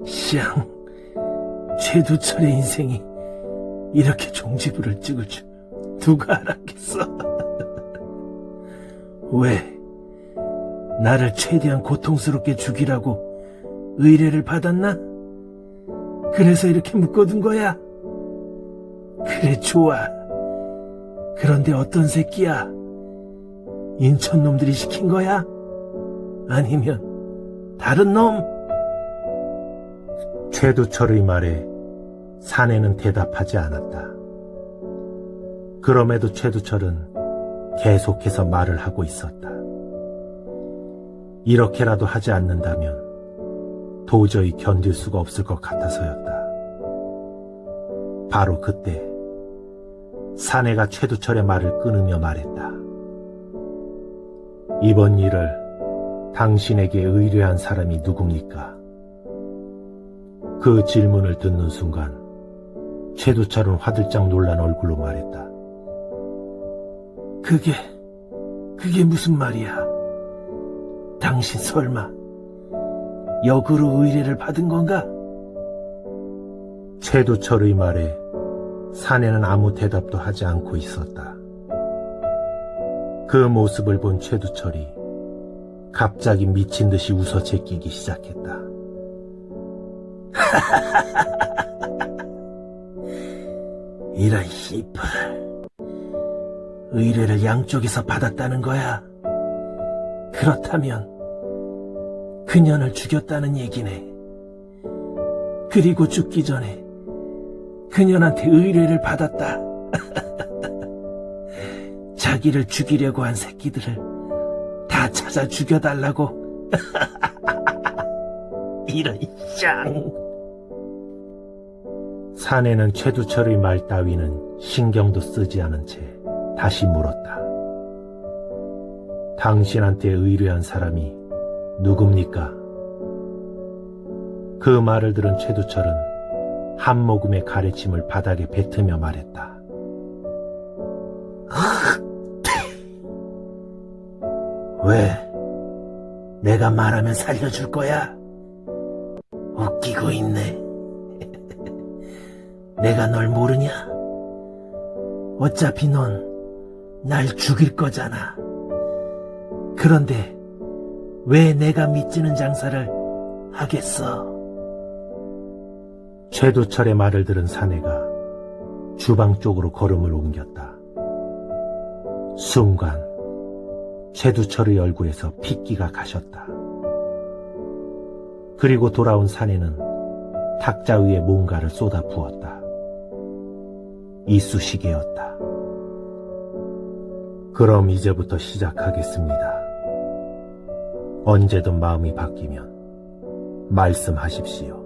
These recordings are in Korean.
시앙, 최두철의 인생이 이렇게 종지부를 찍을 줄 누가 알았겠어. 왜 나를 최대한 고통스럽게 죽이라고 의뢰를 받았나? 그래서 이렇게 묶어둔 거야? 그래, 좋아. 그런데 어떤 새끼야? 인천 놈들이 시킨 거야? 아니면 다른 놈? 최두철의 말에 사내는 대답하지 않았다. 그럼에도 최두철은 계속해서 말을 하고 있었다. 이렇게라도 하지 않는다면 도저히 견딜 수가 없을 것 같아서였다. 바로 그때 사내가 최두철의 말을 끊으며 말했다. 이번 일을 당신에게 의뢰한 사람이 누굽니까? 그 질문을 듣는 순간 최두철은 화들짝 놀란 얼굴로 말했다. 그게 무슨 말이야? 당신 설마 역으로 의뢰를 받은 건가? 최두철의 말에 사내는 아무 대답도 하지 않고 있었다. 그 모습을 본 최두철이 갑자기 미친 듯이 웃어 제끼기 시작했다. 이런 씨발, 의뢰를 양쪽에서 받았다는 거야. 그렇다면 그년을 죽였다는 얘기네. 그리고 죽기 전에 그년한테 의뢰를 받았다. 자기를 죽이려고 한 새끼들을 다 찾아 죽여달라고. 이런 쌍. 사내는 최두철의 말 따위는 신경도 쓰지 않은 채 다시 물었다. 당신한테 의뢰한 사람이 누굽니까? 그 말을 들은 최두철은 한 모금의 가래침을 바닥에 뱉으며 말했다. 왜? 내가 말하면 살려줄 거야? 웃기고 있네. 내가 널 모르냐? 어차피 넌 날 죽일 거잖아. 그런데 왜 내가 믿지는 장사를 하겠어? 최두철의 말을 들은 사내가 주방 쪽으로 걸음을 옮겼다. 순간 최두철의 얼굴에서 핏기가 가셨다. 그리고 돌아온 사내는 탁자 위에 뭔가를 쏟아 부었다. 이쑤시개였다. 그럼 이제부터 시작하겠습니다. 언제든 마음이 바뀌면 말씀하십시오.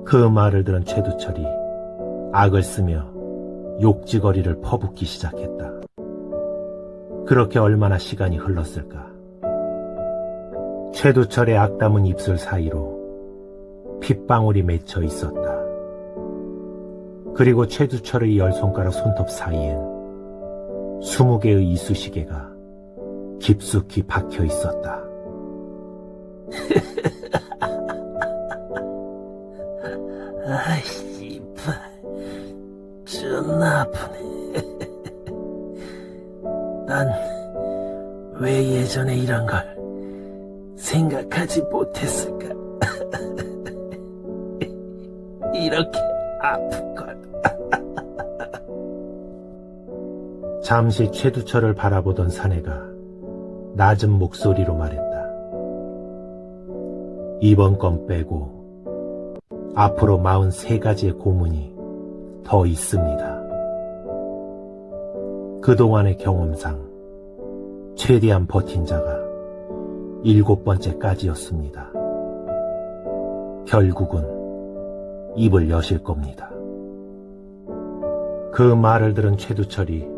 그 말을 들은 최두철이 악을 쓰며 욕지거리를 퍼붓기 시작했다. 그렇게 얼마나 시간이 흘렀을까? 최두철의 악담은 입술 사이로 핏방울이 맺혀 있었다. 그리고 최두철의 10손가락 손톱 사이엔 20개의 이쑤시개가 깊숙이 박혀 있었다. 아이, 씨발. 존나 아프네. 난 왜 예전에 이런 걸 생각하지 못했을까? 이렇게 아픈 걸. 잠시 최두철을 바라보던 사내가 낮은 목소리로 말했다. 이번 건 빼고 앞으로 43가지의 고문이 더 있습니다. 그동안의 경험상 최대한 버틴 자가 7번째까지였습니다. 결국은 입을 여실 겁니다. 그 말을 들은 최두철이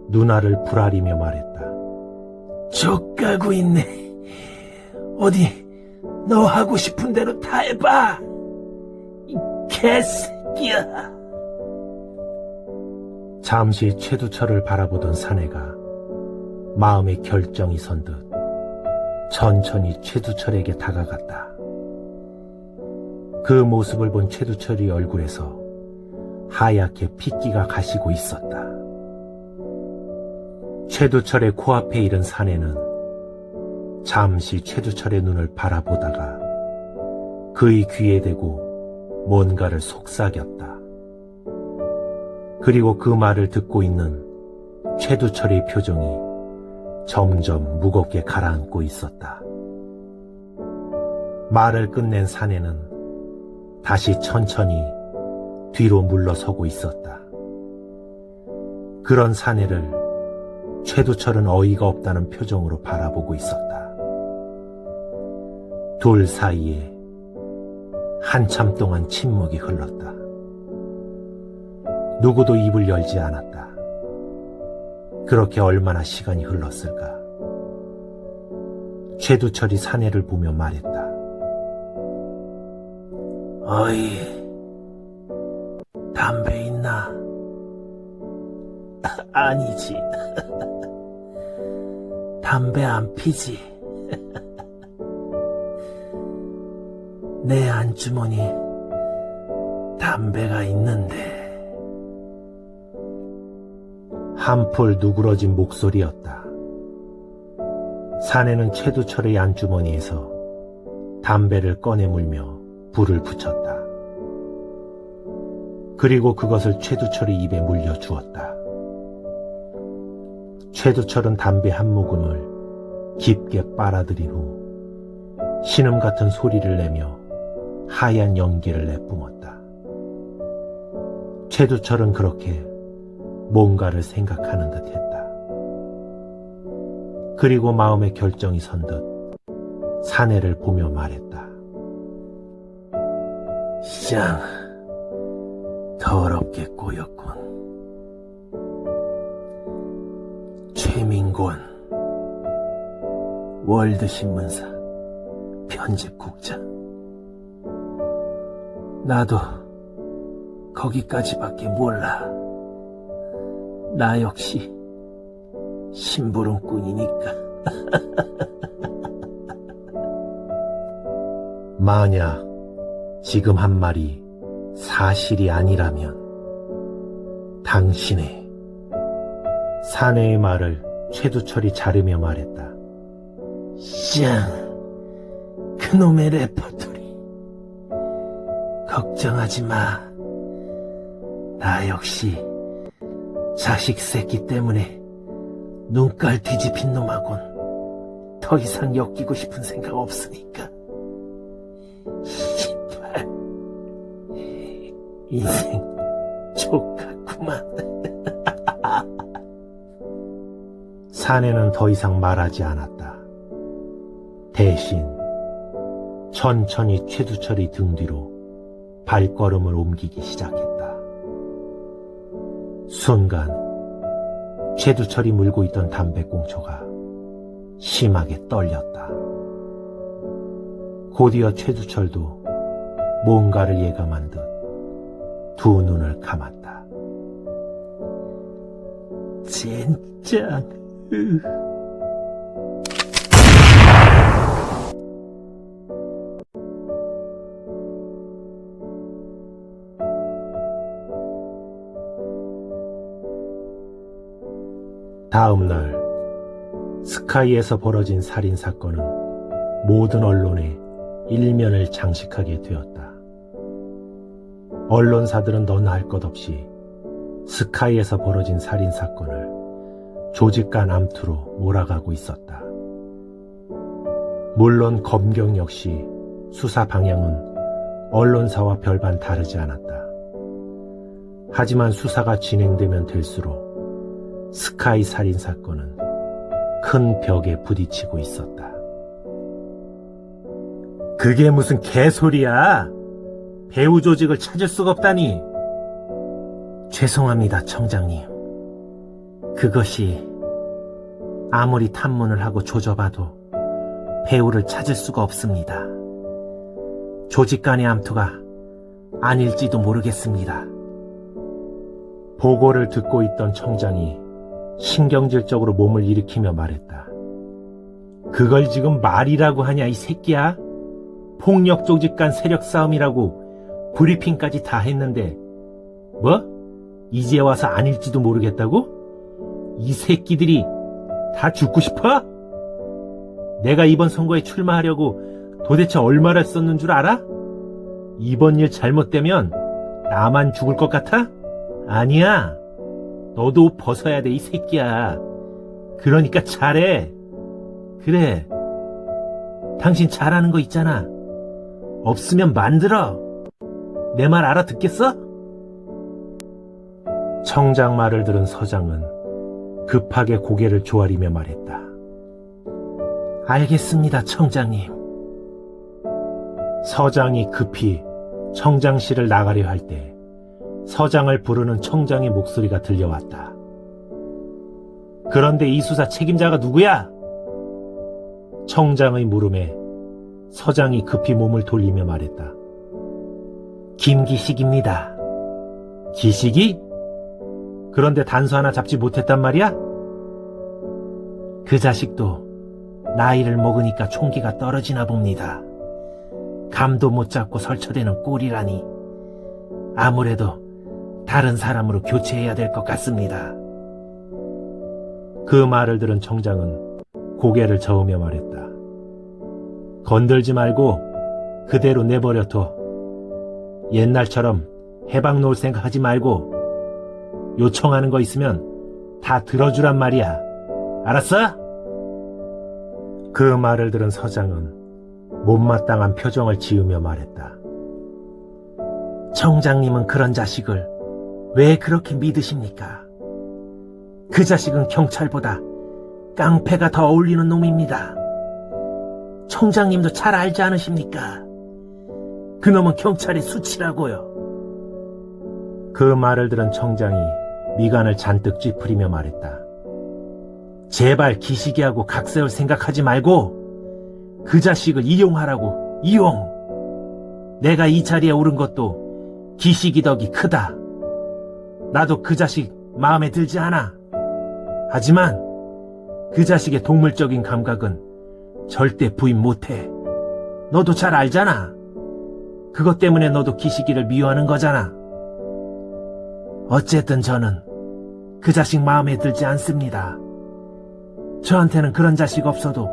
눈알을 부라리며 말했다. 족가고 있네. 어디 너 하고 싶은 대로 다 해봐. 이 개새끼야. 잠시 최두철을 바라보던 사내가 마음의 결정이 선 듯 천천히 최두철에게 다가갔다. 그 모습을 본 최두철이 얼굴에서 하얗게 핏기가 가시고 있었다. 최두철의 코앞에 이른 사내는 잠시 최두철의 눈을 바라보다가 그의 귀에 대고 뭔가를 속삭였다. 그리고 그 말을 듣고 있는 최두철의 표정이 점점 무겁게 가라앉고 있었다. 말을 끝낸 사내는 다시 천천히 뒤로 물러서고 있었다. 그런 사내를 최두철은 어이가 없다는 표정으로 바라보고 있었다. 둘 사이에 한참 동안 침묵이 흘렀다. 누구도 입을 열지 않았다. 그렇게 얼마나 시간이 흘렀을까? 최두철이 사내를 보며 말했다. 어이, 담배 있나? 아니지. 담배 안 피지. 내 안주머니 담배가 있는데. 한풀 누그러진 목소리였다. 사내는 최두철의 안주머니에서 담배를 꺼내 물며 불을 붙였다. 그리고 그것을 최두철의 입에 물려주었다. 최두철은 담배 한 모금을 깊게 빨아들인 후 신음 같은 소리를 내며 하얀 연기를 내뿜었다. 최두철은 그렇게 뭔가를 생각하는 듯 했다. 그리고 마음의 결정이 선 듯 사내를 보며 말했다. 시장, 더럽게 꼬였군. 최민곤, 월드신문사 편집국장. 나도 거기까지밖에 몰라. 나 역시 심부름꾼이니까. 만약 지금 한 말이 사실이 아니라면 당신의 사내의 말을 최두철이 자르며 말했다. 짱, 그놈의 레퍼토리. 걱정하지 마. 나 역시 자식 새끼 때문에 눈깔 뒤집힌 놈하곤 더 이상 엮이고 싶은 생각 없으니까. 씨발, 인생 족같구만. 사내는 더 이상 말하지 않았다. 대신 천천히 최두철이 등 뒤로 발걸음을 옮기기 시작했다. 순간 최두철이 물고 있던 담배꽁초가 심하게 떨렸다. 곧이어 최두철도 뭔가를 예감한 듯 두 눈을 감았다. 젠장. 다음 날 스카이에서 벌어진 살인사건은 모든 언론에 일면을 장식하게 되었다. 언론사들은 너나 할 것 없이 스카이에서 벌어진 살인사건을 조직 간 암투로 몰아가고 있었다. 물론 검경 역시 수사 방향은 언론사와 별반 다르지 않았다. 하지만 수사가 진행되면 될수록 스카이 살인사건은 큰 벽에 부딪히고 있었다. 그게 무슨 개소리야? 배후 조직을 찾을 수가 없다니. 죄송합니다, 청장님. 그것이 아무리 탐문을 하고 조져봐도 배우를 찾을 수가 없습니다. 조직 간의 암투가 아닐지도 모르겠습니다. 보고를 듣고 있던 청장이 신경질적으로 몸을 일으키며 말했다. 그걸 지금 말이라고 하냐, 이 새끼야? 폭력 조직 간 세력 싸움이라고 브리핑까지 다 했는데, 뭐? 이제 와서 아닐지도 모르겠다고? 이 새끼들이 다 죽고 싶어? 내가 이번 선거에 출마하려고 도대체 얼마를 썼는 줄 알아? 이번 일 잘못되면 나만 죽을 것 같아? 아니야. 너도 벗어야 돼, 이 새끼야. 그러니까 잘해. 그래. 당신 잘하는 거 있잖아. 없으면 만들어. 내 말 알아듣겠어? 청장 말을 들은 서장은 급하게 고개를 조아리며 말했다. 알겠습니다, 청장님. 서장이 급히 청장실을 나가려 할 때 서장을 부르는 청장의 목소리가 들려왔다. 그런데 이 수사 책임자가 누구야? 청장의 물음에 서장이 급히 몸을 돌리며 말했다. 김기식입니다. 기식이? 그런데 단서 하나 잡지 못했단 말이야? 그 자식도 나이를 먹으니까 총기가 떨어지나 봅니다. 감도 못 잡고 설쳐대는 꼴이라니. 아무래도 다른 사람으로 교체해야 될 것 같습니다. 그 말을 들은 청장은 고개를 저으며 말했다. 건들지 말고 그대로 내버려둬. 옛날처럼 해방 놓을 생각 하지 말고 요청하는 거 있으면 다 들어주란 말이야. 알았어? 그 말을 들은 서장은 못마땅한 표정을 지으며 말했다. 청장님은 그런 자식을 왜 그렇게 믿으십니까? 그 자식은 경찰보다 깡패가 더 어울리는 놈입니다. 청장님도 잘 알지 않으십니까? 그놈은 경찰의 수치라고요. 그 말을 들은 청장이 미간을 잔뜩 찌푸리며 말했다. 제발 기시기하고 각세울 생각하지 말고 그 자식을 이용하라고. 이용. 내가 이 자리에 오른 것도 기시기 덕이 크다. 나도 그 자식 마음에 들지 않아. 하지만 그 자식의 동물적인 감각은 절대 부인 못해. 너도 잘 알잖아. 그것 때문에 너도 기시기를 미워하는 거잖아. 어쨌든 저는 그 자식 마음에 들지 않습니다. 저한테는 그런 자식 없어도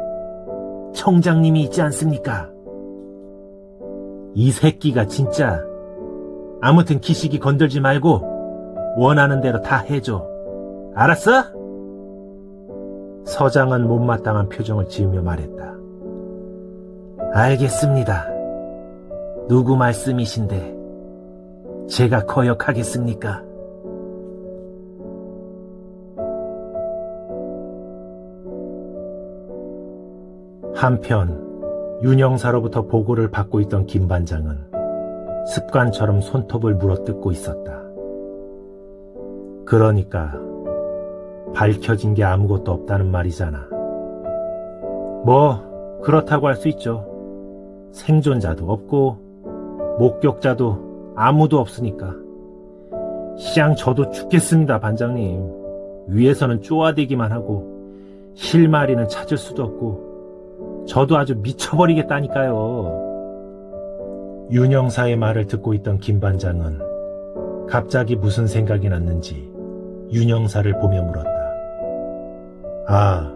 청장님이 있지 않습니까? 이 새끼가 진짜. 아무튼 기시기 건들지 말고 원하는 대로 다 해줘. 알았어? 서장은 못마땅한 표정을 지으며 말했다. 알겠습니다. 누구 말씀이신데 제가 거역하겠습니까? 한편 윤영사로부터 보고를 받고 있던 김 반장은 습관처럼 손톱을 물어뜯고 있었다. 그러니까 밝혀진 게 아무것도 없다는 말이잖아. 뭐 그렇다고 할 수 있죠. 생존자도 없고 목격자도 아무도 없으니까. 시장 저도 죽겠습니다, 반장님. 위에서는 쪼아대기만 하고 실마리는 찾을 수도 없고 저도 아주 미쳐버리겠다니까요. 윤영사의 말을 듣고 있던 김 반장은 갑자기 무슨 생각이 났는지 윤영사를 보며 물었다. 아,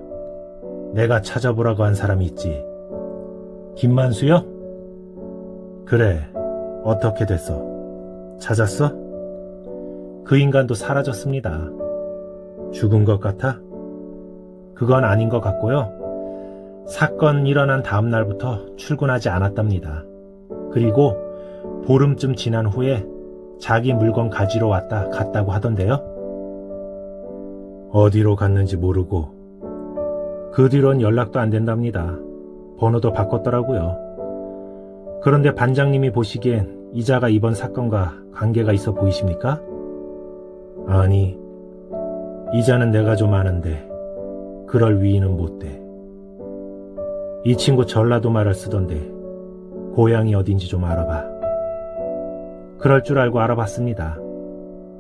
내가 찾아보라고 한 사람이 있지. 김만수요? 그래, 어떻게 됐어? 찾았어? 그 인간도 사라졌습니다. 죽은 것 같아? 그건 아닌 것 같고요. 사건 일어난 다음 날부터 출근하지 않았답니다. 그리고 보름쯤 지난 후에 자기 물건 가지러 왔다 갔다고 하던데요. 어디로 갔는지 모르고 그 뒤론 연락도 안 된답니다. 번호도 바꿨더라고요. 그런데 반장님이 보시기엔 이자가 이번 사건과 관계가 있어 보이십니까? 아니, 이자는 내가 좀 아는데 그럴 위인은 못 돼. 이 친구 전라도 말을 쓰던데 고향이 어딘지 좀 알아봐. 그럴 줄 알고 알아봤습니다.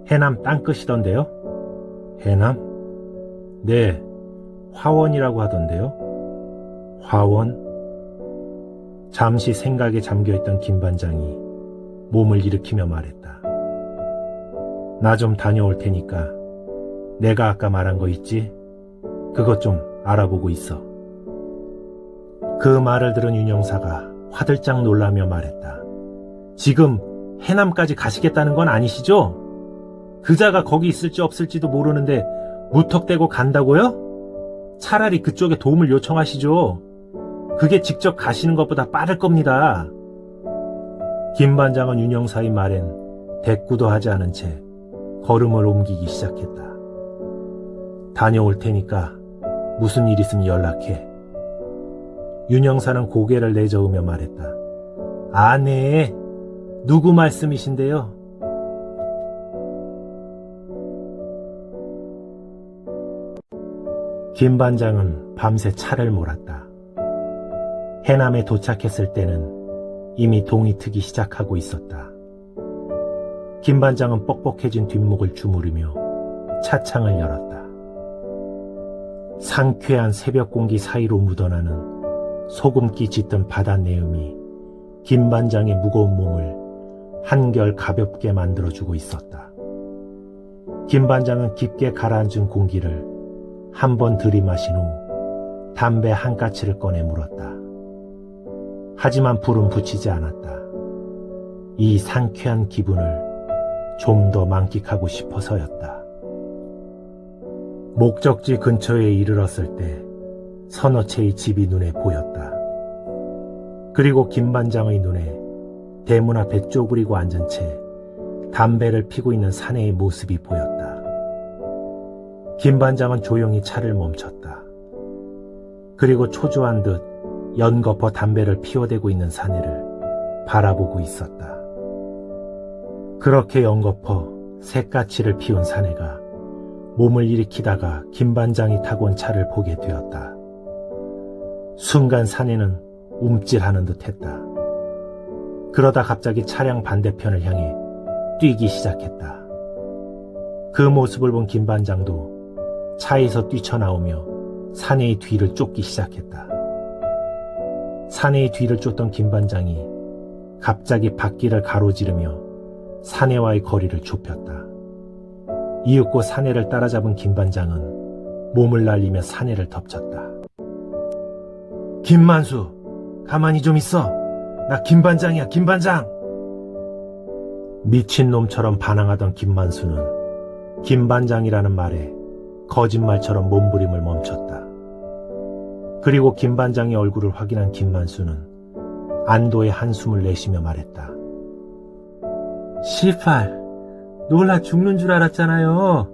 해남 땅끝이던데요. 해남? 네, 화원이라고 하던데요. 화원? 잠시 생각에 잠겨있던 김 반장이 몸을 일으키며 말했다. 나 좀 다녀올 테니까 내가 아까 말한 거 있지? 그것 좀 알아보고 있어. 그 말을 들은 윤영사가 화들짝 놀라며 말했다. 지금 해남까지 가시겠다는 건 아니시죠? 그자가 거기 있을지 없을지도 모르는데 무턱대고 간다고요? 차라리 그쪽에 도움을 요청하시죠. 그게 직접 가시는 것보다 빠를 겁니다. 김 반장은 윤영사의 말엔 대꾸도 하지 않은 채 걸음을 옮기기 시작했다. 다녀올 테니까 무슨 일 있으면 연락해. 윤영사는 고개를 내저으며 말했다. 아, 네. 누구 말씀이신데요? 김 반장은 밤새 차를 몰았다. 해남에 도착했을 때는 이미 동이 트기 시작하고 있었다. 김 반장은 뻑뻑해진 뒷목을 주무르며 차창을 열었다. 상쾌한 새벽 공기 사이로 묻어나는 소금기 짙은 바다 내음이 김 반장의 무거운 몸을 한결 가볍게 만들어주고 있었다. 김 반장은 깊게 가라앉은 공기를 한 번 들이마신 후 담배 한 까치를 꺼내 물었다. 하지만 불은 붙이지 않았다. 이 상쾌한 기분을 좀 더 만끽하고 싶어서였다. 목적지 근처에 이르렀을 때 서너 채의 집이 눈에 보였다. 그리고 김 반장의 눈에 대문 앞에 쪼그리고 앉은 채 담배를 피고 있는 사내의 모습이 보였다. 김 반장은 조용히 차를 멈췄다. 그리고 초조한 듯 연거퍼 담배를 피워대고 있는 사내를 바라보고 있었다. 그렇게 연거퍼 새까치를 피운 사내가 몸을 일으키다가 김 반장이 타고 온 차를 보게 되었다. 순간 사내는 움찔하는 듯 했다. 그러다 갑자기 차량 반대편을 향해 뛰기 시작했다. 그 모습을 본 김 반장도 차에서 뛰쳐나오며 사내의 뒤를 쫓기 시작했다. 사내의 뒤를 쫓던 김 반장이 갑자기 바퀴를 가로지르며 사내와의 거리를 좁혔다. 이윽고 사내를 따라잡은 김 반장은 몸을 날리며 사내를 덮쳤다. 김만수, 가만히 좀 있어. 나 김 반장이야, 김 반장! 미친놈처럼 반항하던 김만수는 김 반장이라는 말에 거짓말처럼 몸부림을 멈췄다. 그리고 김 반장의 얼굴을 확인한 김만수는 안도의 한숨을 내쉬며 말했다. 시팔, 놀라 죽는 줄 알았잖아요.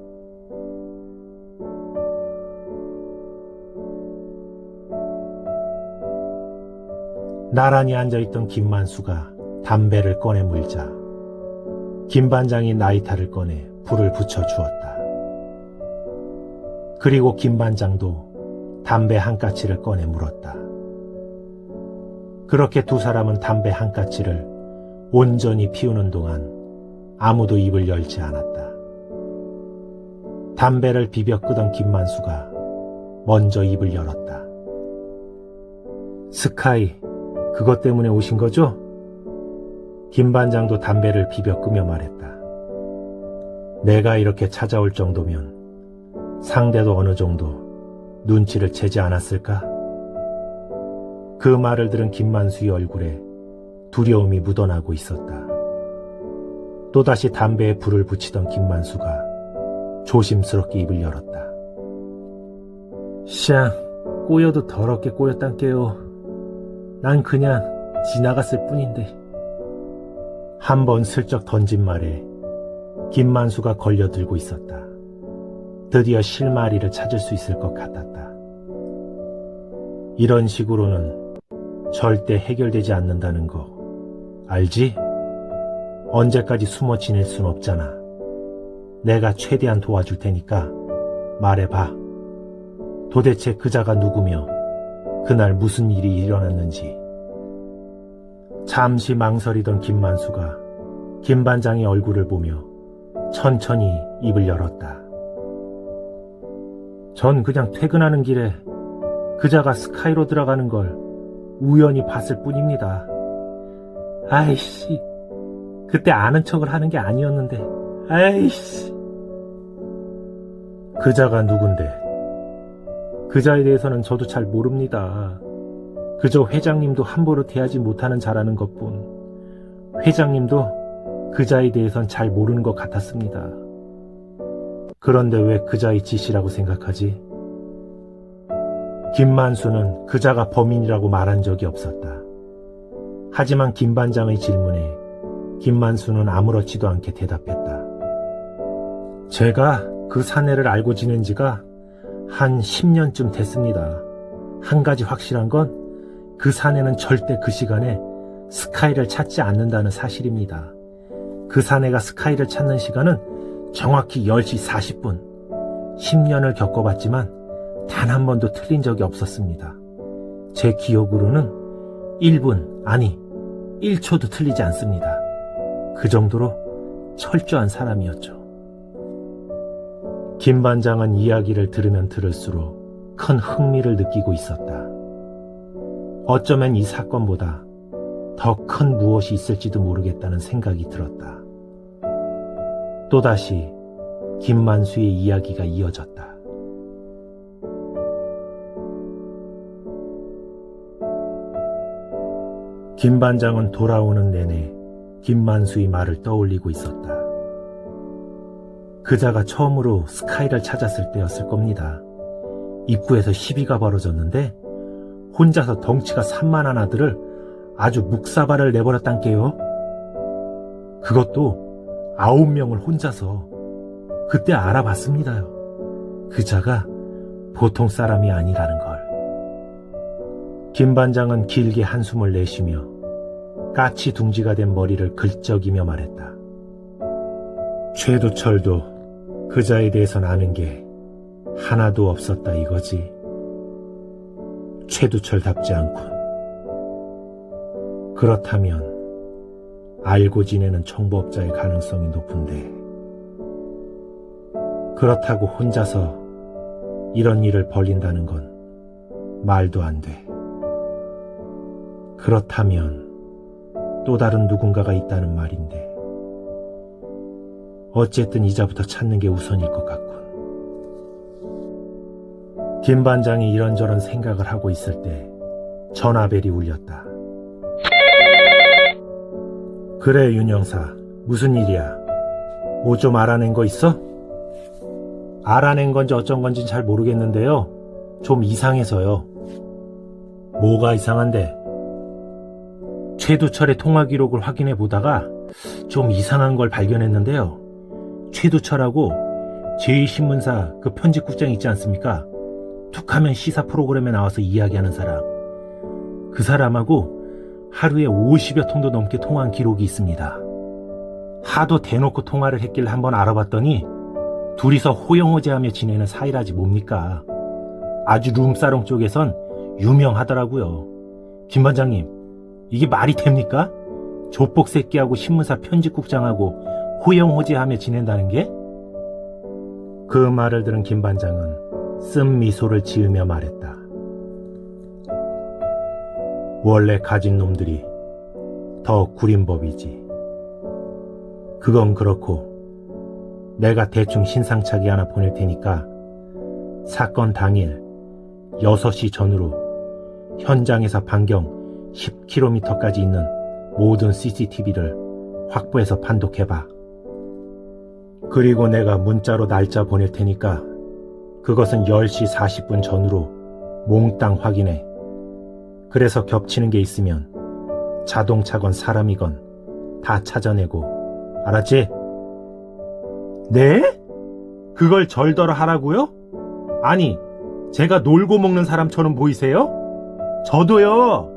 나란히 앉아있던 김만수가 담배를 꺼내 물자 김 반장이 라이터를 꺼내 불을 붙여주었다. 그리고 김 반장도 담배 한 까치를 꺼내 물었다. 그렇게 두 사람은 담배 한 까치를 온전히 피우는 동안 아무도 입을 열지 않았다. 담배를 비벼 끄던 김만수가 먼저 입을 열었다. 스카이, 그것 때문에 오신 거죠? 김 반장도 담배를 비벼 끄며 말했다. 내가 이렇게 찾아올 정도면 상대도 어느 정도 눈치를 채지 않았을까? 그 말을 들은 김만수의 얼굴에 두려움이 묻어나고 있었다. 또다시 담배에 불을 붙이던 김만수가 조심스럽게 입을 열었다. 샹, 꼬여도 더럽게 꼬였단께요. 난 그냥 지나갔을 뿐인데. 한 번 슬쩍 던진 말에 김만수가 걸려들고 있었다. 드디어 실마리를 찾을 수 있을 것 같았다. 이런 식으로는 절대 해결되지 않는다는 거 알지? 언제까지 숨어 지낼 순 없잖아. 내가 최대한 도와줄 테니까 말해봐. 도대체 그자가 누구며 그날 무슨 일이 일어났는지. 잠시 망설이던 김만수가 김 반장의 얼굴을 보며 천천히 입을 열었다. 전 그냥 퇴근하는 길에 그자가 스카이로 들어가는 걸 우연히 봤을 뿐입니다. 아이씨, 그때 아는 척을 하는 게 아니었는데, 아이씨. 그자가 누군데? 그자에 대해서는 저도 잘 모릅니다. 그저 회장님도 함부로 대하지 못하는 자라는 것뿐. 회장님도 그자에 대해선 잘 모르는 것 같았습니다. 그런데 왜 그자의 짓이라고 생각하지? 김만수는 그자가 범인이라고 말한 적이 없었다. 하지만 김 반장의 질문에 김만수는 아무렇지도 않게 대답했다. 제가 그 사내를 알고 지낸 지가 한 10년쯤 됐습니다. 한 가지 확실한 건 그 사내는 절대 그 시간에 스카이를 찾지 않는다는 사실입니다. 그 사내가 스카이를 찾는 시간은 정확히 10시 40분. 10년을 겪어봤지만 단 한 번도 틀린 적이 없었습니다. 제 기억으로는 1분, 아니 1초도 틀리지 않습니다. 그 정도로 철저한 사람이었죠. 김 반장은 이야기를 들으면 들을수록 큰 흥미를 느끼고 있었다. 어쩌면 이 사건보다 더 큰 무엇이 있을지도 모르겠다는 생각이 들었다. 또다시 김만수의 이야기가 이어졌다. 김 반장은 돌아오는 내내 김만수의 말을 떠올리고 있었다. 그자가 처음으로 스카이를 찾았을 때였을 겁니다. 입구에서 시비가 벌어졌는데 혼자서 덩치가 산만한 아들을 아주 묵사발을 내버렸단께요. 그것도 9명을 혼자서. 그때 알아봤습니다요. 그자가 보통 사람이 아니라는 걸. 김 반장은 길게 한숨을 내쉬며 까치 둥지가 된 머리를 긁적이며 말했다. 최두철도 그자에 대해선 아는 게 하나도 없었다 이거지. 최두철답지 않군. 그렇다면 알고 지내는 청부업자의 가능성이 높은데, 그렇다고 혼자서 이런 일을 벌린다는 건 말도 안 돼. 그렇다면 또 다른 누군가가 있다는 말인데, 어쨌든 이자부터 찾는 게 우선일 것 같군. 김 반장이 이런저런 생각을 하고 있을 때 전화벨이 울렸다. 그래, 윤영사. 무슨 일이야? 뭐 좀 알아낸 거 있어? 알아낸 건지 어쩐 건지 잘 모르겠는데요. 좀 이상해서요. 뭐가 이상한데? 최두철의 통화 기록을 확인해 보다가 좀 이상한 걸 발견했는데요. 최두철하고 제2신문사 그 편집국장 있지 않습니까? 툭하면 시사 프로그램에 나와서 이야기하는 사람. 그 사람하고 하루에 50여 통도 넘게 통화한 기록이 있습니다. 하도 대놓고 통화를 했길래 한번 알아봤더니 둘이서 호영호재하며 지내는 사이라지 뭡니까. 아주 룸사롱 쪽에선 유명하더라고요. 김 반장님, 이게 말이 됩니까? 조폭 새끼하고 신문사 편집국장하고 호영호재하며 지낸다는 게? 그 말을 들은 김 반장은 쓴 미소를 지으며 말했다. 원래 가진 놈들이 더 구린 법이지. 그건 그렇고 내가 대충 신상차기 하나 보낼 테니까 사건 당일 6시 전후로 현장에서 반경 10km까지 있는 모든 CCTV를 확보해서 판독해봐. 그리고 내가 문자로 날짜 보낼 테니까 그것은 10시 40분 전후로 몽땅 확인해. 그래서 겹치는 게 있으면 자동차건 사람이건 다 찾아내고. 알았지? 네? 그걸 절더러 하라고요? 아니, 제가 놀고 먹는 사람처럼 보이세요? 저도요.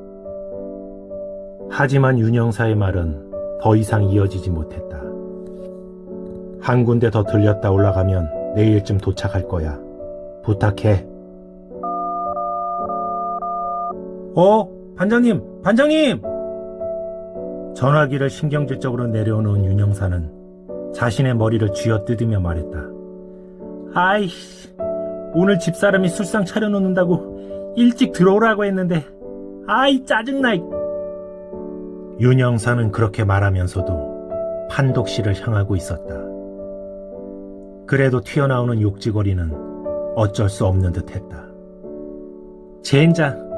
하지만 윤영사의 말은 더 이상 이어지지 못했다. 한 군데 더 들렸다 올라가면 내일쯤 도착할 거야. 부탁해. 반장님! 전화기를 신경질적으로 내려놓은 윤영사는 자신의 머리를 쥐어뜯으며 말했다. 아이씨, 오늘 집사람이 술상 차려놓는다고 일찍 들어오라고 했는데 아이 짜증나. 윤영사는 그렇게 말하면서도 판독실을 향하고 있었다. 그래도 튀어나오는 욕지거리는 어쩔 수 없는 듯했다. 젠장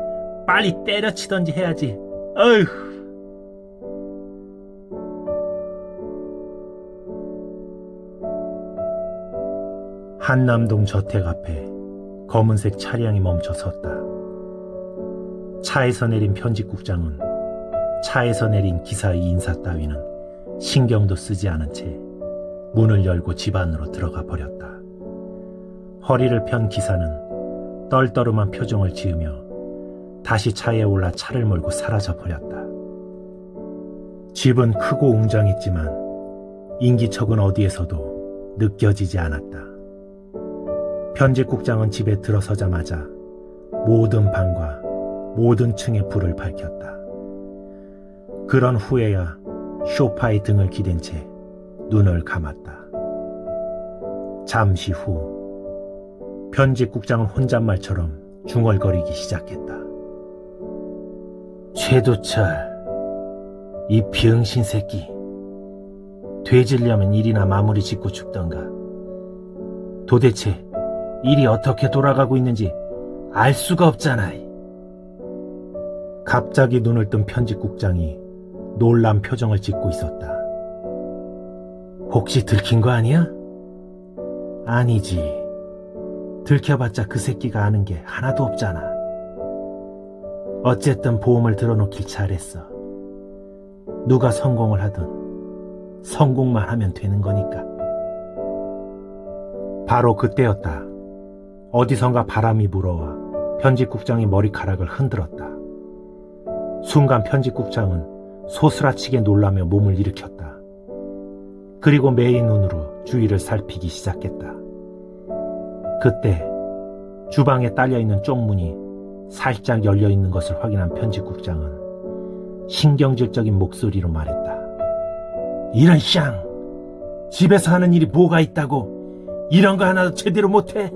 빨리 때려치던지 해야지. 어휴. 한남동 저택 앞에 검은색 차량이 멈춰 섰다. 차에서 내린 편집국장은 차에서 내린 기사의 인사 따위는 신경도 쓰지 않은 채 문을 열고 집 안으로 들어가 버렸다. 허리를 편 기사는 떨떠름한 표정을 지으며 다시 차에 올라 차를 몰고 사라져 버렸다. 집은 크고 웅장했지만 인기척은 어디에서도 느껴지지 않았다. 편집국장은 집에 들어서자마자 모든 방과 모든 층의 불을 밝혔다. 그런 후에야 소파에 등을 기댄 채 눈을 감았다. 잠시 후 편집국장은 혼잣말처럼 중얼거리기 시작했다. 최두철, 이 병신 새끼. 되지려면 일이나 마무리 짓고 죽던가. 도대체 일이 어떻게 돌아가고 있는지 알 수가 없잖아. 갑자기 눈을 뜬 편집국장이 놀란 표정을 짓고 있었다. 혹시 들킨 거 아니야? 아니지. 들켜봤자 그 새끼가 아는 게 하나도 없잖아. 어쨌든 보험을 들어놓길 잘했어. 누가 성공을 하든 성공만 하면 되는 거니까. 바로 그때였다. 어디선가 바람이 불어와 편집국장이 머리카락을 흔들었다. 순간 편집국장은 소스라치게 놀라며 몸을 일으켰다. 그리고 매의 눈으로 주위를 살피기 시작했다. 그때 주방에 딸려있는 쪽문이 살짝 열려있는 것을 확인한 편집국장은 신경질적인 목소리로 말했다. 이런 쌍! 집에서 하는 일이 뭐가 있다고 이런 거 하나도 제대로 못해?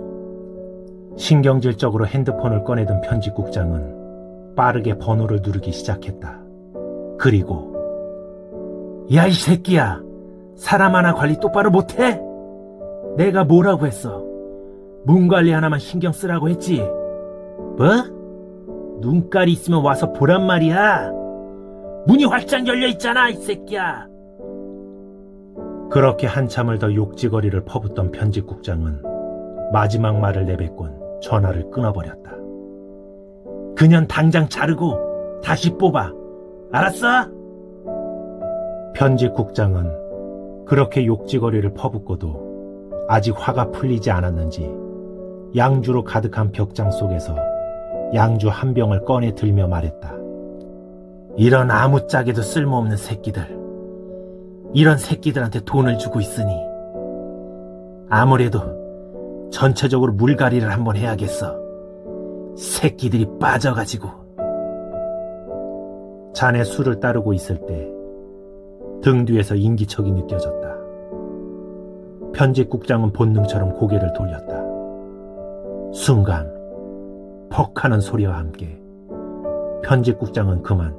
신경질적으로 핸드폰을 꺼내든 편집국장은 빠르게 번호를 누르기 시작했다. 그리고 야, 이 새끼야! 사람 하나 관리 똑바로 못해? 내가 뭐라고 했어? 문 관리 하나만 신경 쓰라고 했지? 뭐? 눈깔이 있으면 와서 보란 말이야? 문이 활짝 열려있잖아, 이 새끼야! 그렇게 한참을 더 욕지거리를 퍼붓던 편집국장은 마지막 말을 내뱉곤 전화를 끊어버렸다. 그년 당장 자르고 다시 뽑아. 알았어? 편집국장은 그렇게 욕지거리를 퍼붓고도 아직 화가 풀리지 않았는지 양주로 가득한 벽장 속에서 양주 한 병을 꺼내 들며 말했다. 이런 아무짝에도 쓸모없는 새끼들. 이런 새끼들한테 돈을 주고 있으니 아무래도 전체적으로 물갈이를 한번 해야겠어. 새끼들이 빠져가지고. 잔에 술을 따르고 있을 때 등 뒤에서 인기척이 느껴졌다. 편집국장은 본능처럼 고개를 돌렸다. 순간 퍽 하는 소리와 함께 편집국장은 그만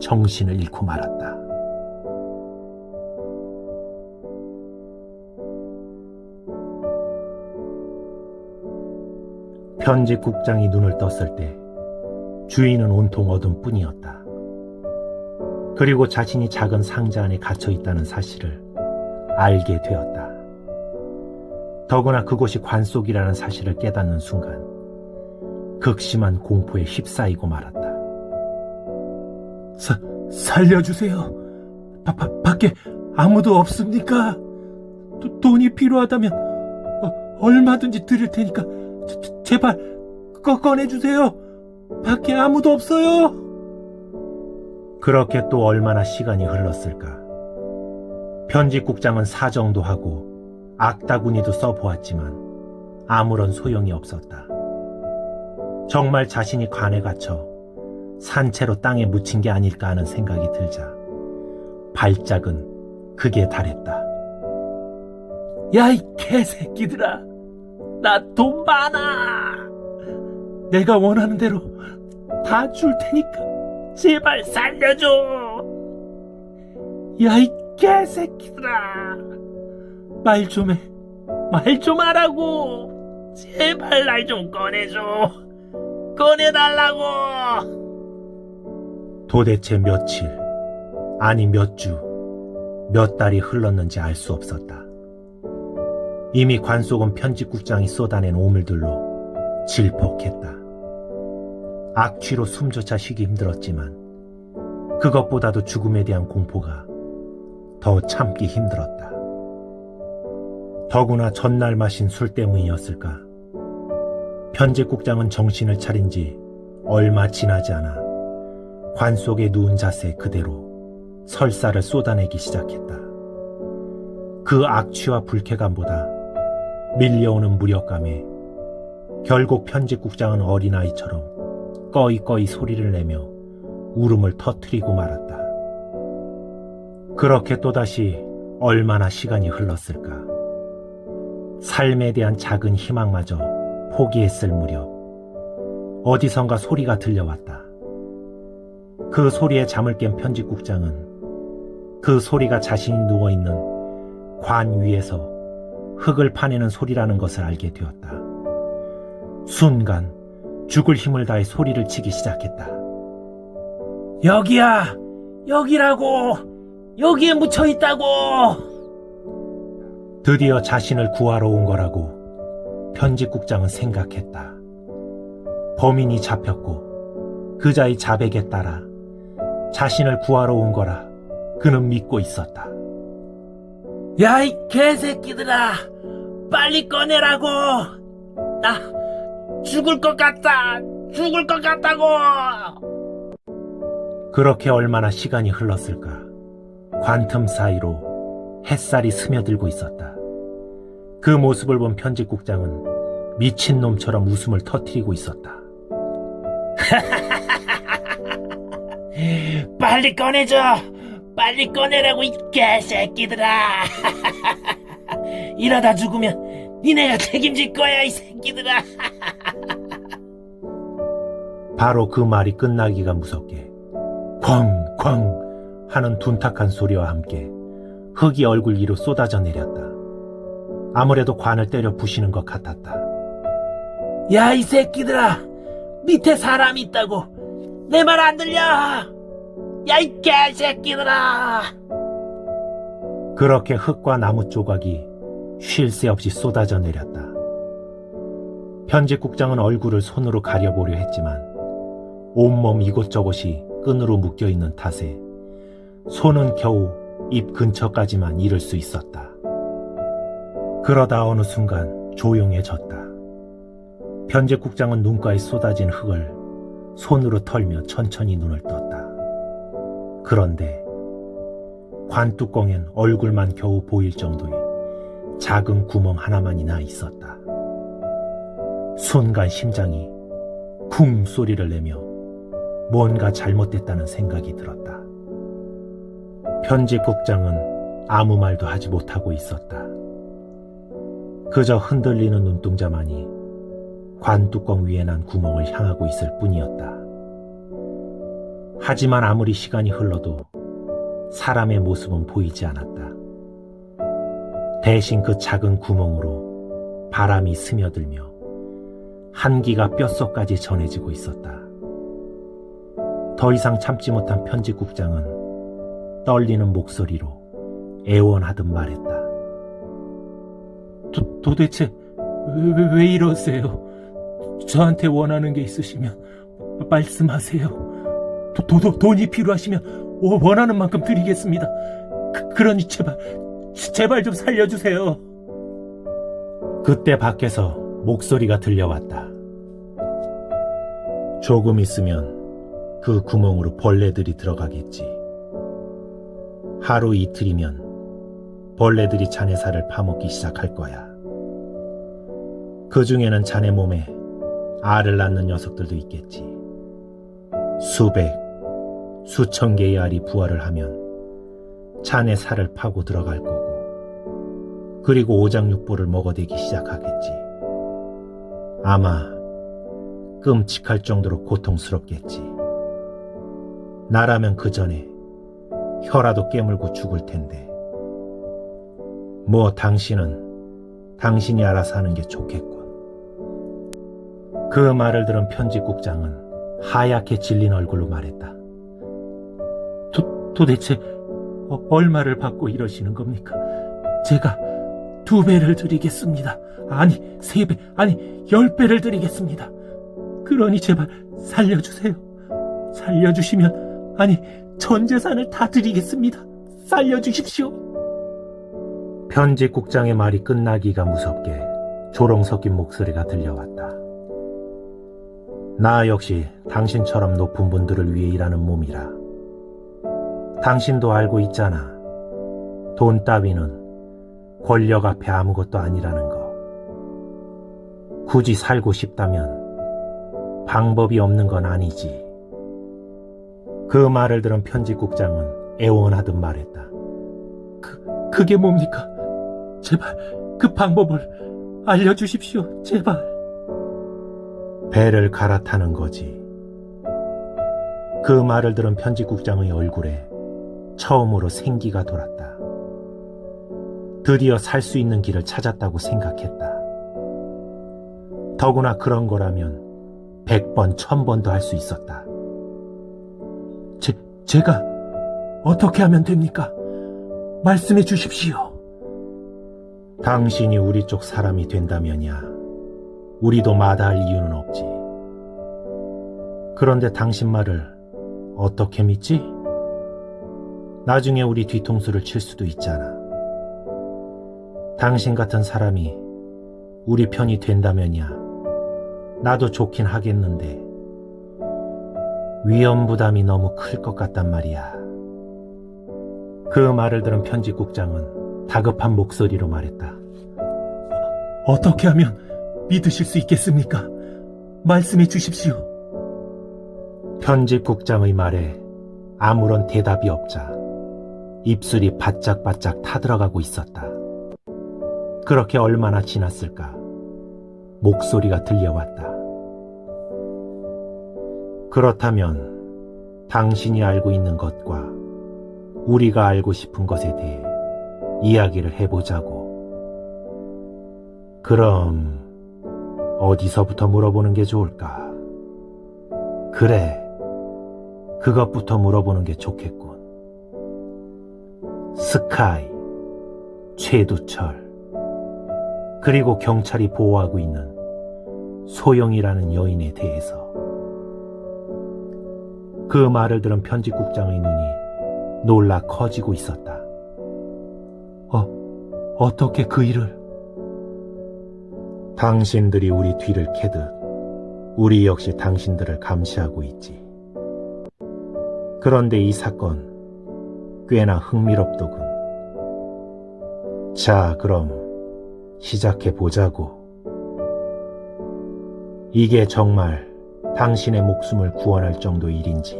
정신을 잃고 말았다. 편집국장이 눈을 떴을 때 주위는 온통 어둠뿐이었다. 그리고 자신이 작은 상자 안에 갇혀 있다는 사실을 알게 되었다. 더구나 그곳이 관속이라는 사실을 깨닫는 순간 극심한 공포에 휩싸이고 말았다. 살려주세요. 밖에 아무도 없습니까? 돈이 필요하다면 얼마든지 드릴 테니까 제발 꺼내주세요. 밖에 아무도 없어요. 그렇게 또 얼마나 시간이 흘렀을까. 편집국장은 사정도 하고 악다구니도 써보았지만 아무런 소용이 없었다. 정말 자신이 관에 갇혀 산채로 땅에 묻힌 게 아닐까 하는 생각이 들자 발작은 극에 달했다. 야, 이 개새끼들아! 나 돈 많아! 내가 원하는 대로 다 줄 테니까 제발 살려줘. 야, 이 개새끼들아. 말 좀 해. 말 좀 하라고. 제발 날 좀 꺼내줘. 꺼내달라고. 도대체 며칠, 아니 몇 주, 몇 달이 흘렀는지 알 수 없었다. 이미 관속은 편집국장이 쏟아낸 오물들로 질퍽했다. 악취로 숨조차 쉬기 힘들었지만 그것보다도 죽음에 대한 공포가 더 참기 힘들었다. 더구나 전날 마신 술 때문이었을까. 편집국장은 정신을 차린 지 얼마 지나지 않아 관속에 누운 자세 그대로 설사를 쏟아내기 시작했다. 그 악취와 불쾌감보다 밀려오는 무력감에 결국 편집국장은 어린아이처럼 꺼이꺼이 소리를 내며 울음을 터뜨리고 말았다. 그렇게 또다시 얼마나 시간이 흘렀을까. 삶에 대한 작은 희망마저 포기했을 무렵 어디선가 소리가 들려왔다. 그 소리에 잠을 깬 편집국장은 그 소리가 자신이 누워있는 관 위에서 흙을 파내는 소리라는 것을 알게 되었다. 순간 죽을 힘을 다해 소리를 치기 시작했다. 여기야! 여기라고! 여기에 묻혀있다고! 드디어 자신을 구하러 온 거라고 편집국장은 생각했다. 범인이 잡혔고 그자의 자백에 따라 자신을 구하러 온 거라 그는 믿고 있었다. 야, 이 개새끼들아! 빨리 꺼내라고! 나 죽을 것 같다! 죽을 것 같다고! 그렇게 얼마나 시간이 흘렀을까. 관틈 사이로 햇살이 스며들고 있었다. 그 모습을 본 편집국장은 미친놈처럼 웃음을 터뜨리고 있었다. 빨리 꺼내줘! 빨리 꺼내라고, 이 개새끼들아! 이러다 죽으면 니네가 책임질 거야, 이 새끼들아! 바로 그 말이 끝나기가 무섭게 쾅쾅 하는 둔탁한 소리와 함께 흙이 얼굴 위로 쏟아져 내렸다. 아무래도 관을 때려 부시는 것 같았다. 야, 이 새끼들아! 밑에 사람이 있다고! 내 말 안 들려! 야, 이 개새끼들아! 그렇게 흙과 나무 조각이 쉴 새 없이 쏟아져 내렸다. 편집국장은 얼굴을 손으로 가려보려 했지만 온몸 이곳저곳이 끈으로 묶여있는 탓에 손은 겨우 입 근처까지만 이를 수 있었다. 그러다 어느 순간 조용해졌다. 편집국장은 눈가에 쏟아진 흙을 손으로 털며 천천히 눈을 떴다. 그런데 관뚜껑엔 얼굴만 겨우 보일 정도의 작은 구멍 하나만이 나 있었다. 순간 심장이 쿵 소리를 내며 뭔가 잘못됐다는 생각이 들었다. 편집국장은 아무 말도 하지 못하고 있었다. 그저 흔들리는 눈동자만이 관뚜껑 위에 난 구멍을 향하고 있을 뿐이었다. 하지만 아무리 시간이 흘러도 사람의 모습은 보이지 않았다. 대신 그 작은 구멍으로 바람이 스며들며 한기가 뼛속까지 전해지고 있었다. 더 이상 참지 못한 편집국장은 떨리는 목소리로 애원하듯 말했다. 도대체 왜 이러세요? 저한테 원하는 게 있으시면 말씀하세요. 돈이 필요하시면 원하는 만큼 드리겠습니다. 그러니 제발 좀 살려주세요. 그때 밖에서 목소리가 들려왔다. 조금 있으면 그 구멍으로 벌레들이 들어가겠지. 하루 이틀이면 벌레들이 자네 살을 파먹기 시작할 거야. 그 중에는 자네 몸에 알을 낳는 녀석들도 있겠지. 수백, 수천 개의 알이 부화를 하면 자네 살을 파고 들어갈 거고, 그리고 오장육부를 먹어대기 시작하겠지. 아마 끔찍할 정도로 고통스럽겠지. 나라면 그 전에 혀라도 깨물고 죽을 텐데. 뭐 당신은 당신이 알아서 하는 게 좋겠군. 그 말을 들은 편집국장은 하얗게 질린 얼굴로 말했다. 도대체 얼마를 받고 이러시는 겁니까? 제가 2배를 드리겠습니다. 아니 3배, 아니 10배를 드리겠습니다. 그러니 제발 살려주세요. 살려주시면, 아니 전 재산을 다 드리겠습니다. 살려주십시오. 편집국장의 말이 끝나기가 무섭게 조롱 섞인 목소리가 들려왔다. 나 역시 당신처럼 높은 분들을 위해 일하는 몸이라. 당신도 알고 있잖아. 돈 따위는 권력 앞에 아무것도 아니라는 거. 굳이 살고 싶다면 방법이 없는 건 아니지. 그 말을 들은 편집국장은 애원하듯 말했다. 그게 뭡니까? 제발 그 방법을 알려주십시오. 제발. 배를 갈아타는 거지. 그 말을 들은 편집국장의 얼굴에 처음으로 생기가 돌았다. 드디어 살 수 있는 길을 찾았다고 생각했다. 더구나 그런 거라면 100번, 1000번도 할 수 있었다. 제가 어떻게 하면 됩니까? 말씀해 주십시오. 당신이 우리 쪽 사람이 된다면야 우리도 마다할 이유는 없지. 그런데 당신 말을 어떻게 믿지? 나중에 우리 뒤통수를 칠 수도 있잖아. 당신 같은 사람이 우리 편이 된다면야 나도 좋긴 하겠는데 위험 부담이 너무 클 것 같단 말이야. 그 말을 들은 편집국장은 다급한 목소리로 말했다. 어떻게 하면 믿으실 수 있겠습니까? 말씀해 주십시오. 편집국장의 말에 아무런 대답이 없자 입술이 바짝바짝 타들어가고 있었다. 그렇게 얼마나 지났을까? 목소리가 들려왔다. 그렇다면 당신이 알고 있는 것과 우리가 알고 싶은 것에 대해 이야기를 해보자고. 그럼 어디서부터 물어보는 게 좋을까? 그래, 그것부터 물어보는 게 좋겠군. 스카이, 최두철, 그리고 경찰이 보호하고 있는 소영이라는 여인에 대해서. 그 말을 들은 편집국장의 눈이 놀라 커지고 있었다. 어떻게 그 일을? 당신들이 우리 뒤를 캐듯 우리 역시 당신들을 감시하고 있지. 그런데 이 사건 꽤나 흥미롭더군. 자, 그럼 시작해 보자고. 이게 정말 당신의 목숨을 구원할 정도 일인지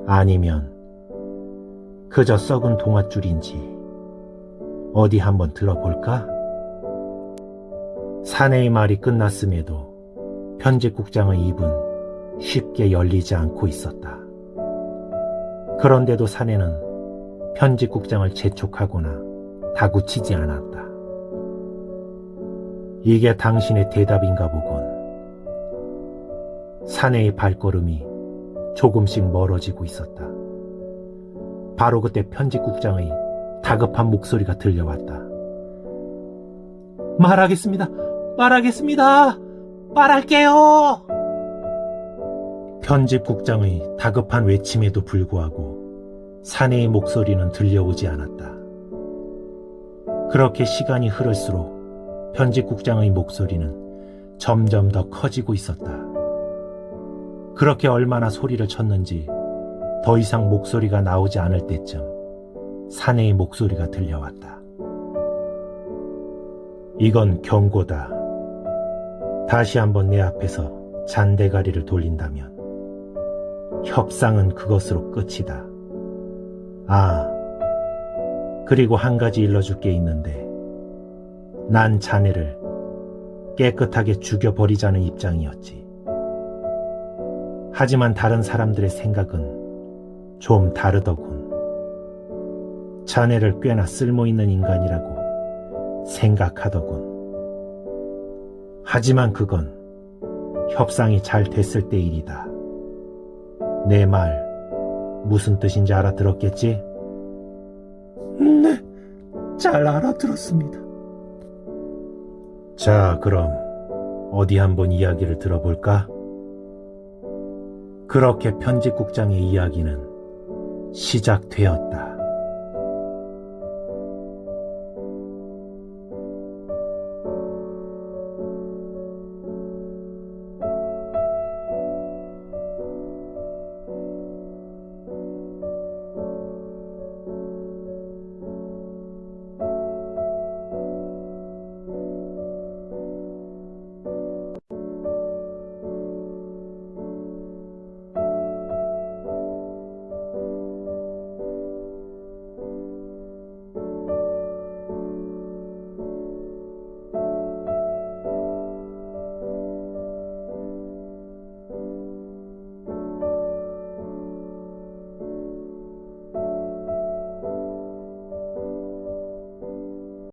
아니면 그저 썩은 동아줄인지 어디 한번 들어볼까? 사내의 말이 끝났음에도 편집국장의 입은 쉽게 열리지 않고 있었다. 그런데도 사내는 편집국장을 재촉하거나 다구치지 않았다. 이게 당신의 대답인가 보군. 사내의 발걸음이 조금씩 멀어지고 있었다. 바로 그때 편집국장의 다급한 목소리가 들려왔다. 말하겠습니다. 말할게요. 편집국장의 다급한 외침에도 불구하고 사내의 목소리는 들려오지 않았다. 그렇게 시간이 흐를수록 편집국장의 목소리는 점점 더 커지고 있었다. 그렇게 얼마나 소리를 쳤는지 더 이상 목소리가 나오지 않을 때쯤 사내의 목소리가 들려왔다. 이건 경고다. 다시 한번 내 앞에서 잔대가리를 돌린다면 협상은 그것으로 끝이다. 아, 그리고 한 가지 일러줄 게 있는데 난 자네를 깨끗하게 죽여버리자는 입장이었지. 하지만 다른 사람들의 생각은 좀 다르더군. 자네를 꽤나 쓸모있는 인간이라고 생각하더군. 하지만 그건 협상이 잘 됐을 때 일이다. 내 말 무슨 뜻인지 알아들었겠지? 네, 잘 알아들었습니다. 자, 그럼 어디 한번 이야기를 들어볼까? 그렇게 편집국장의 이야기는 시작되었다.